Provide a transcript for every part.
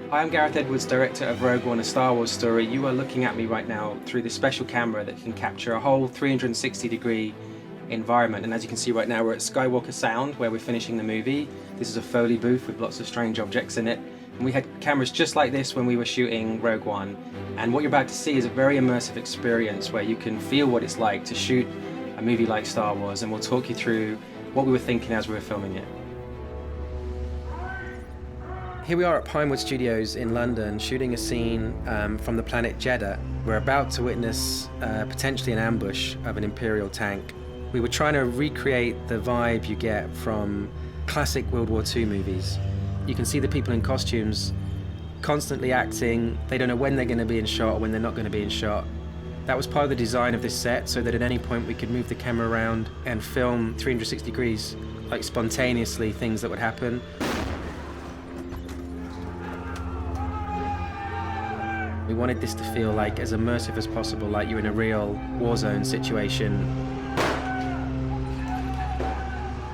Hi, I'm Gareth Edwards, director of Rogue One, a Star Wars story. You are looking at me right now through this special camera that can capture a whole 360-degree environment. And as you can see right now, we're at Skywalker Sound, where we're finishing the movie. This is a Foley booth with lots of strange objects in it. And we had cameras just like this when we were shooting Rogue One. And what you're about to see is a very immersive experience where you can feel what it's like to shoot a movie like Star Wars. And we'll talk you through what we were thinking as we were filming it. Here we are at Pinewood Studios in London, shooting a scene from the planet Jeddah. We're about to witness potentially an ambush of an Imperial tank. We were trying to recreate the vibe you get from classic World War II movies. You can see the people in costumes constantly acting. They don't know when they're going to be in shot or when they're not going to be in shot. That was part of the design of this set, so that at any point we could move the camera around and film 360 degrees, like spontaneously, things that would happen. We wanted this to feel like as immersive as possible, like you're in a real war zone situation.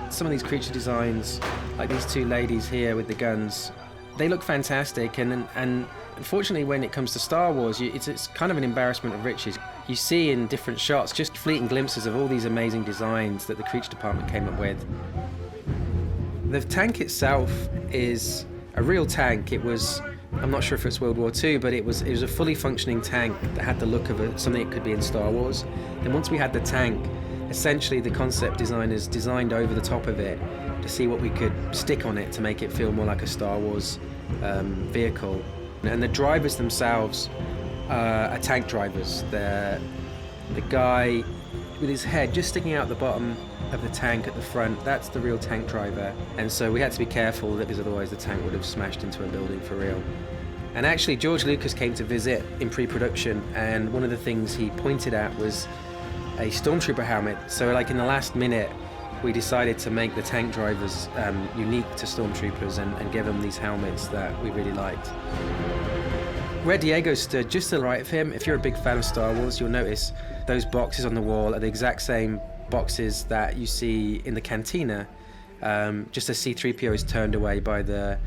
Some of these creature designs, like these two ladies here with the guns, they look fantastic, and unfortunately when it comes to Star Wars, it's kind of an embarrassment of riches. You see in different shots just fleeting glimpses of all these amazing designs that the creature department came up with. The tank itself is a real tank. I'm not sure if it's World War II, but it was a fully functioning tank that had the look of something that could be in Star Wars. And once we had the tank, essentially the concept designers designed over the top of it to see what we could stick on it to make it feel more like a Star Wars vehicle. And the drivers themselves are tank drivers. The guy with his head just sticking out the bottom of the tank at the front, that's the real tank driver. And so we had to be careful, because otherwise the tank would have smashed into a building for real. And actually George Lucas came to visit in pre-production, and one of the things he pointed at was a stormtrooper helmet. So like in the last minute we decided to make the tank drivers unique to stormtroopers and give them these helmets that we really liked. Where Diego stood just to the right of him, if you're a big fan of Star Wars, you'll notice those boxes on the wall are the exact same boxes that you see in the cantina, just as C-3PO is turned away by the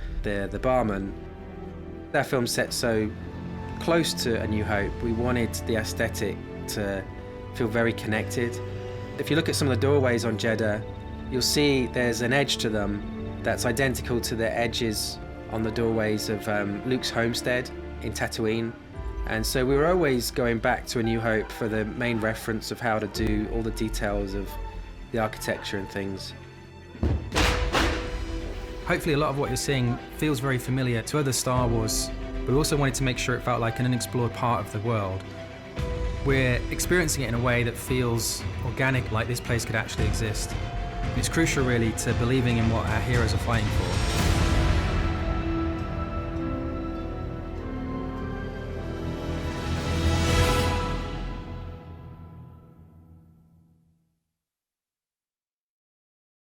barman. That film set so close to A New Hope, we wanted the aesthetic to feel very connected. If you look at some of the doorways on Jeddah, you'll see there's an edge to them that's identical to the edges on the doorways of Luke's homestead in Tatooine. And so we were always going back to A New Hope for the main reference of how to do all the details of the architecture and things. Hopefully a lot of what you're seeing feels very familiar to other Star Wars, but we also wanted to make sure it felt like an unexplored part of the world. We're experiencing it in a way that feels organic, like this place could actually exist. It's crucial really to believing in what our heroes are fighting for.